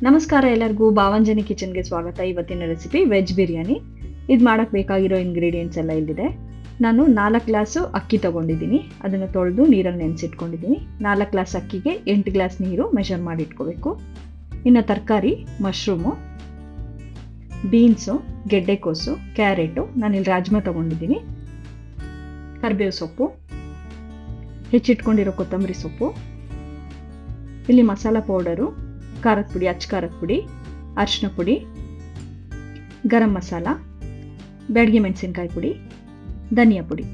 ನಮಸ್ಕಾರ ಎಲ್ಲರಿಗೂ ಭಾವಂಜನಿ ಕಿಚನ್ಗೆ ಸ್ವಾಗತ. ಇವತ್ತಿನ ರೆಸಿಪಿ ವೆಜ್ ಬಿರಿಯಾನಿ. ಇದು ಮಾಡಕ್ಕೆ ಬೇಕಾಗಿರೋ ಇಂಗ್ರೀಡಿಯೆಂಟ್ಸ್ ಎಲ್ಲ ಇಲ್ಲಿದೆ. ನಾನು 4 ಗ್ಲಾಸು ಅಕ್ಕಿ ತೊಗೊಂಡಿದ್ದೀನಿ. ಅದನ್ನು ತೊಳೆದು ನೀರಲ್ಲಿ ನೆನೆಸಿಟ್ಕೊಂಡಿದ್ದೀನಿ. 4 ಗ್ಲಾಸ್ ಅಕ್ಕಿಗೆ 8 ಗ್ಲಾಸ್ ನೀರು ಮೆಷರ್ ಮಾಡಿ ಇಟ್ಕೋಬೇಕು. ಇನ್ನು ತರಕಾರಿ ಮಶ್ರೂಮು, ಬೀನ್ಸು, ಗೆಡ್ಡೆಕೋಸು, ಕ್ಯಾರೆಟು, ನಾನಿಲ್ಲಿ ರಾಜ್ಮಾ ತೊಗೊಂಡಿದ್ದೀನಿ, ಕರಿಬೇವು ಸೊಪ್ಪು, ಹೆಚ್ಚಿಟ್ಕೊಂಡಿರೋ ಕೊತ್ತಂಬರಿ ಸೊಪ್ಪು, ಇಲ್ಲಿ ಮಸಾಲ ಪೌಡರು, ಖಾರದ ಪುಡಿ, ಅಚ್ಚ ಖಾರದ ಪುಡಿ, ಅರಿಶಿನ ಪುಡಿ, ಗರಂ ಮಸಾಲ, ಬ್ಯಾಡಗಿ ಮೆಣಸಿನ್ಕಾಯಿ ಪುಡಿ, ಧನಿಯಾ ಪುಡಿ,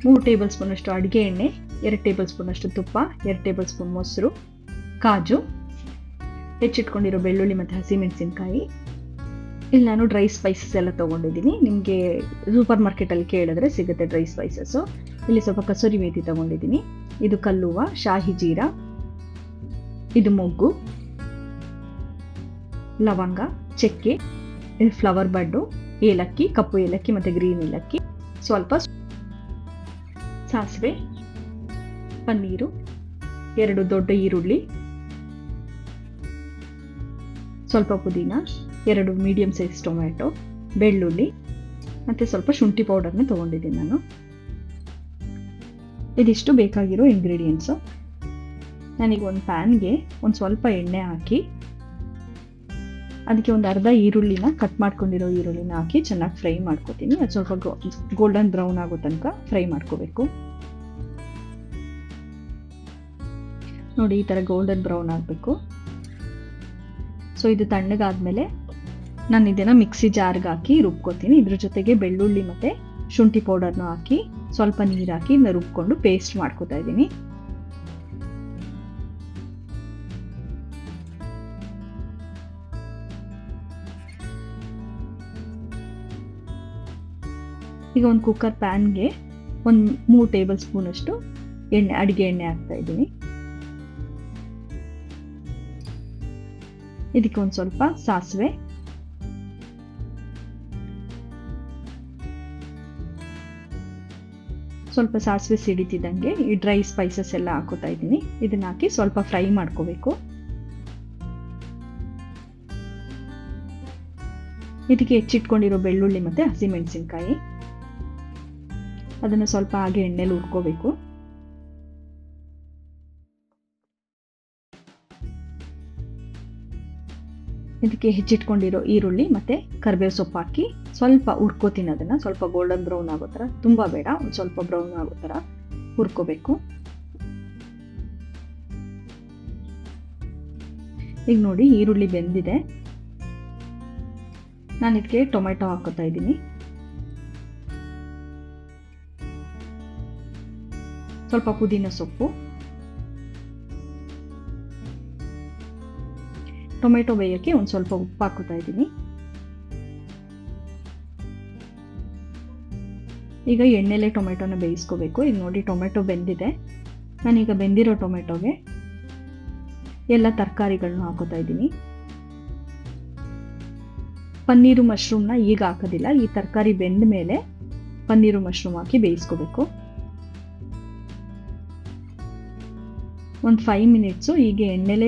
3 ಟೇಬಲ್ ಸ್ಪೂನಷ್ಟು ಅಡುಗೆ ಎಣ್ಣೆ, 2 ಟೇಬಲ್ ಸ್ಪೂನಷ್ಟು ತುಪ್ಪ, 2 ಟೇಬಲ್ ಸ್ಪೂನ್ ಮೊಸರು, ಕಾಜು, ಹೆಚ್ಚಿಟ್ಕೊಂಡಿರೋ ಬೆಳ್ಳುಳ್ಳಿ ಮತ್ತು ಹಸಿಮೆಣಸಿನ್ಕಾಯಿ. ಇಲ್ಲಿ ನಾನು ಡ್ರೈ ಸ್ಪೈಸಸ್ ಎಲ್ಲ ತೊಗೊಂಡಿದ್ದೀನಿ. ನಿಮಗೆ ಸೂಪರ್ ಮಾರ್ಕೆಟಲ್ಲಿ ಕೇಳಿದ್ರೆ ಸಿಗುತ್ತೆ ಡ್ರೈ ಸ್ಪೈಸಸ್ಸು. ಇಲ್ಲಿ ಸ್ವಲ್ಪ ಕಸೂರಿ ಮೇಥಿ ತೊಗೊಂಡಿದ್ದೀನಿ. ಇದು ಕಲ್ಲುವ, ಶಾಹಿ ಜೀರಾ, ಇದು ಮೊಗ್ಗು, ಲವಂಗ, ಚಕ್ಕೆ, ಇದು ಫ್ಲವರ್ ಬಡ್ಡು, ಏಲಕ್ಕಿ, ಕಪ್ಪು ಏಲಕ್ಕಿ ಮತ್ತು ಗ್ರೀನ್ ಏಲಕ್ಕಿ, ಸ್ವಲ್ಪ ಸಾಸಿವೆ, ಪನ್ನೀರು, 2 ದೊಡ್ಡ ಈರುಳ್ಳಿ, ಸ್ವಲ್ಪ ಪುದೀನ, 2 ಮೀಡಿಯಮ್ ಸೈಜ್ ಟೊಮ್ಯಾಟೊ, ಬೆಳ್ಳುಳ್ಳಿ ಮತ್ತು ಸ್ವಲ್ಪ ಶುಂಠಿ ಪೌಡರ್ನ ತೊಗೊಂಡಿದ್ದೀನಿ ನಾನು. ಇದಿಷ್ಟು ಬೇಕಾಗಿರೋ ಇಂಗ್ರೀಡಿಯೆಂಟ್ಸು. ನಾನೀಗ ಒಂದು ಪ್ಯಾನ್ಗೆ ಒಂದು ಸ್ವಲ್ಪ ಎಣ್ಣೆ ಹಾಕಿ ಅದಕ್ಕೆ ಒಂದು ಅರ್ಧ ಈರುಳ್ಳಿನ ಕಟ್ ಮಾಡ್ಕೊಂಡಿರೋ ಈರುಳ್ಳಿನ ಹಾಕಿ ಚೆನ್ನಾಗಿ ಫ್ರೈ ಮಾಡ್ಕೊತೀನಿ. ಅದು ಸ್ವಲ್ಪ ಗೋಲ್ಡನ್ ಬ್ರೌನ್ ಆಗೋ ತನಕ ಫ್ರೈ ಮಾಡ್ಕೋಬೇಕು. ನೋಡಿ, ಈ ಥರ ಗೋಲ್ಡನ್ ಬ್ರೌನ್ ಆಗಬೇಕು. ಸೊ ಇದು ತಣ್ಣಗಾದ್ಮೇಲೆ ನಾನು ಇದನ್ನು ಮಿಕ್ಸಿ ಜಾರ್ಗೆ ಹಾಕಿ ರುಬ್ಕೋತೀನಿ. ಇದ್ರ ಜೊತೆಗೆ ಬೆಳ್ಳುಳ್ಳಿ ಮತ್ತು ಶುಂಠಿ ಪೌಡರ್ನ ಹಾಕಿ ಸ್ವಲ್ಪ ನೀರು ಹಾಕಿ ಇದನ್ನ ರುಬ್ಕೊಂಡು ಪೇಸ್ಟ್ ಮಾಡ್ಕೋತಾ ಇದ್ದೀನಿ. ಈಗ ಒಂದು ಕುಕ್ಕರ್ ಪ್ಯಾನ್ಗೆ ಒಂದು 3 ಟೇಬಲ್ ಸ್ಪೂನಷ್ಟು ಎಣ್ಣೆ, ಅಡುಗೆ ಎಣ್ಣೆ ಹಾಕ್ತಾ ಇದ್ದೀನಿ. ಇದಕ್ಕೆ ಒಂದು ಸ್ವಲ್ಪ ಸಾಸಿವೆ, ಸ್ವಲ್ಪ ಸಾಸಿವೆ ಸಿಡಿತಿದ್ದಂಗೆ ಈ ಡ್ರೈ ಸ್ಪೈಸಸ್ ಎಲ್ಲ ಹಾಕೋತಾ ಇದ್ದೀನಿ. ಇದನ್ನ ಹಾಕಿ ಸ್ವಲ್ಪ ಫ್ರೈ ಮಾಡ್ಕೋಬೇಕು. ಇದಕ್ಕೆ ಹೆಚ್ಚಿಟ್ಕೊಂಡಿರೋ ಬೆಳ್ಳುಳ್ಳಿ ಮತ್ತು ಹಸಿಮೆಣಸಿನ್ಕಾಯಿ ಅದನ್ನು ಸ್ವಲ್ಪ ಹಾಗೆ ಎಣ್ಣೆಲಿ ಹುರ್ಕೋಬೇಕು. ಇದಕ್ಕೆ ಹೆಚ್ಚಿಟ್ಕೊಂಡಿರೋ ಈರುಳ್ಳಿ ಮತ್ತು ಕರಿಬೇವು ಸೊಪ್ಪು ಹಾಕಿ ಸ್ವಲ್ಪ ಹುರ್ಕೋತೀನಿ. ಅದನ್ನು ಸ್ವಲ್ಪ ಗೋಲ್ಡನ್ ಬ್ರೌನ್ ಆಗೋ ಥರ, ತುಂಬ ಬೇಡ, ಒಂದು ಸ್ವಲ್ಪ ಬ್ರೌನ್ ಆಗೋ ಥರ ಹುರ್ಕೋಬೇಕು. ಈಗ ನೋಡಿ, ಈರುಳ್ಳಿ ಬೆಂದಿದೆ. ನಾನು ಇದಕ್ಕೆ ಟೊಮೆಟೊ ಹಾಕೋತಾ ಇದ್ದೀನಿ. ಸ್ವಲ್ಪ ಪುದೀನ ಸೊಪ್ಪು, ಟೊಮೆಟೊ ಬೇಯೋಕ್ಕೆ ಒಂದು ಸ್ವಲ್ಪ ಉಪ್ಪು ಹಾಕೋತಾ ಇದ್ದೀನಿ. ಈಗ ಎಣ್ಣೆಲೆ ಟೊಮೆಟೊನ ಬೇಯಿಸ್ಕೋಬೇಕು. ಈಗ ನೋಡಿ, ಟೊಮೆಟೊ ಬೆಂದಿದೆ. ನಾನೀಗ ಬೆಂದಿರೋ ಟೊಮೆಟೊಗೆ ಎಲ್ಲ ತರಕಾರಿಗಳನ್ನ ಹಾಕೋತಾ ಇದ್ದೀನಿ. ಪನ್ನೀರು ಮಶ್ರೂಮ್ನ ಈಗ ಹಾಕೋದಿಲ್ಲ. ಈ ತರಕಾರಿ ಬೆಂದ ಮೇಲೆ ಪನ್ನೀರು ಮಶ್ರೂಮ್ ಹಾಕಿ ಬೇಯಿಸ್ಕೋಬೇಕು. ಒಂದು 5 ಮಿನಿಟ್ಸು ಹೀಗೆ ಎಣ್ಣೆಲೆ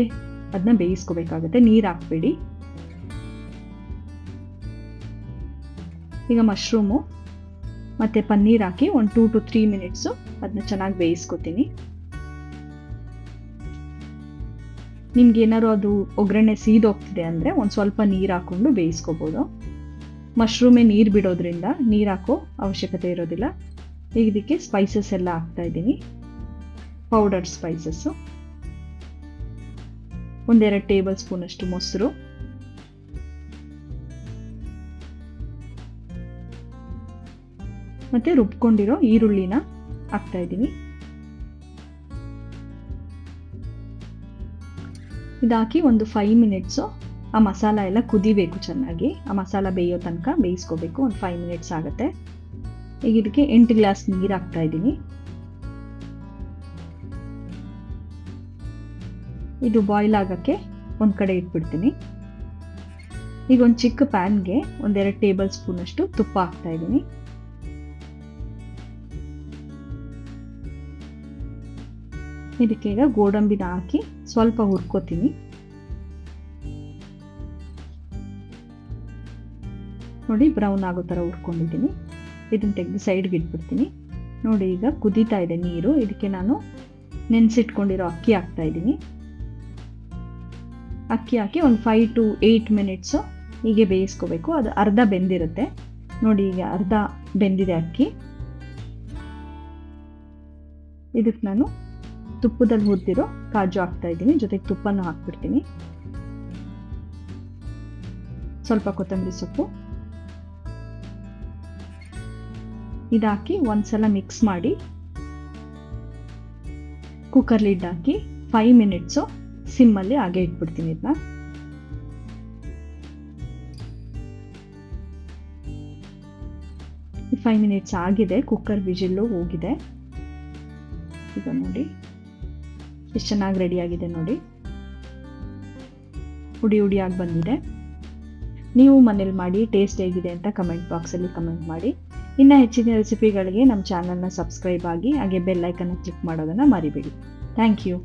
ಅದನ್ನ ಬೇಯಿಸ್ಕೋಬೇಕಾಗುತ್ತೆ. ನೀರು ಹಾಕಬೇಡಿ. ಈಗ ಮಶ್ರೂಮು ಮತ್ತು ಪನ್ನೀರ್ ಹಾಕಿ ಒಂದು 2 to 3 ಮಿನಿಟ್ಸು ಅದನ್ನ ಚೆನ್ನಾಗಿ ಬೇಯಿಸ್ಕೊತೀನಿ. ನಿಮ್ಗೆ ಏನಾದ್ರು ಅದು ಒಗ್ಗರಣೆ ಸೀದೋಗ್ತಿದೆ ಅಂದರೆ ಒಂದು ಸ್ವಲ್ಪ ನೀರು ಹಾಕ್ಕೊಂಡು ಬೇಯಿಸ್ಕೋಬೋದು. ಮಶ್ರೂಮೇ ನೀರು ಬಿಡೋದ್ರಿಂದ ನೀರು ಹಾಕೋ ಅವಶ್ಯಕತೆ ಇರೋದಿಲ್ಲ. ಈಗ ಇದಕ್ಕೆ ಸ್ಪೈಸಸ್ ಎಲ್ಲ ಹಾಕ್ತಾ ಇದ್ದೀನಿ. ಪೌಡರ್ ಸ್ಪೈಸಸ್ಸು, 1-2 ಟೇಬಲ್ ಸ್ಪೂನಷ್ಟು ಮೊಸರು, ಮತ್ತು ರುಬ್ಕೊಂಡಿರೋ ಈರುಳ್ಳಿನ ಹಾಕ್ತಾ ಇದ್ದೀನಿ. ಇದಾಕಿ ಒಂದು 5 ಮಿನಿಟ್ಸು ಆ ಮಸಾಲ ಎಲ್ಲ ಕುದಿಬೇಕು ಚೆನ್ನಾಗಿ. ಆ ಮಸಾಲ ಬೇಯೋ ತನಕ ಬೇಯಿಸ್ಕೋಬೇಕು. ಒಂದು 5 ಮಿನಿಟ್ಸ್ ಆಗುತ್ತೆ. ಈಗ ಇದಕ್ಕೆ 8 ಗ್ಲಾಸ್ ನೀರು ಹಾಕ್ತಾ ಇದ್ದೀನಿ. ಇದು ಬಾಯ್ಲ್ ಆಗೋಕ್ಕೆ ಒಂದು ಕಡೆ ಇಟ್ಬಿಡ್ತೀನಿ. ಈಗ ಒಂದು ಚಿಕ್ಕ ಪ್ಯಾನ್ಗೆ 1-2 ಟೇಬಲ್ ಸ್ಪೂನಷ್ಟು ತುಪ್ಪ ಹಾಕ್ತಾ ಇದ್ದೀನಿ. ಇದಕ್ಕೆ ಈಗ ಗೋಡಂಬಿನ ಹಾಕಿ ಸ್ವಲ್ಪ ಹುರ್ಕೋತೀನಿ. ನೋಡಿ ಬ್ರೌನ್ ಆಗೋ ಥರ ಹುರ್ಕೊಂಡಿದ್ದೀನಿ. ಇದನ್ನು ತೆಗೆದು ಸೈಡ್ಗೆ ಇಟ್ಬಿಡ್ತೀನಿ. ನೋಡಿ ಈಗ ಕುದೀತಾ ಇದೆ ನೀರು. ಇದಕ್ಕೆ ನಾನು ನೆನೆಸಿಟ್ಕೊಂಡಿರೋ ಅಕ್ಕಿ ಹಾಕ್ತಾ ಇದ್ದೀನಿ. ಅಕ್ಕಿ ಹಾಕಿ ಒಂದು 5 to 8 ಮಿನಿಟ್ಸು ಹೀಗೆ ಬೇಯಿಸ್ಕೋಬೇಕು. ಅದು ಅರ್ಧ ಬೆಂದಿರುತ್ತೆ. ನೋಡಿ ಈಗ ಅರ್ಧ ಬೆಂದಿದೆ ಅಕ್ಕಿ. ಇದಕ್ಕೆ ನಾನು ತುಪ್ಪದಲ್ಲಿ ಹುರಿದಿರೋ ಕಾಜು ಹಾಕ್ತಾ ಇದ್ದೀನಿ. ಜೊತೆಗೆ ತುಪ್ಪನೂ ಹಾಕ್ಬಿಡ್ತೀನಿ. ಸ್ವಲ್ಪ ಕೊತ್ತಂಬರಿ ಸೊಪ್ಪು ಇದಾಕಿ ಒಂದ್ಸಲ ಮಿಕ್ಸ್ ಮಾಡಿ ಕುಕ್ಕರ್ ಲಿಡ್ ಹಾಕಿ 5 ಮಿನಿಟ್ಸು ಸಿಮ್ಮಲ್ಲಿ ಹಾಗೆ ಇಟ್ಬಿಡ್ತೀನಿ. ಇದನ್ನ 5 ಮಿನಿಟ್ಸ್ ಆಗಿದೆ. ಕುಕ್ಕರ್ ವಿಜಿಲ್ಲು ಹೋಗಿದೆ. ಈಗ ನೋಡಿ ಎಷ್ಟು ಚೆನ್ನಾಗಿ ರೆಡಿ ಆಗಿದೆ. ನೋಡಿ ಹುಡಿ ಹುಡಿಯಾಗಿ ಬಂದಿದೆ. ನೀವು ಮನೇಲಿ ಮಾಡಿ ಟೇಸ್ಟ್ ಹೇಗಿದೆ ಅಂತ ಕಮೆಂಟ್ ಬಾಕ್ಸಲ್ಲಿ ಕಮೆಂಟ್ ಮಾಡಿ. ಇನ್ನು ಹೆಚ್ಚಿನ ರೆಸಿಪಿಗಳಿಗೆ ನಮ್ಮ ಚಾನಲ್ನ ಸಬ್ಸ್ಕ್ರೈಬ್ ಆಗಿ ಹಾಗೆ ಬೆಲ್ ಐಕನ್ನ ಕ್ಲಿಕ್ ಮಾಡೋದನ್ನು ಮರಿಬೇಡಿ. Thank you.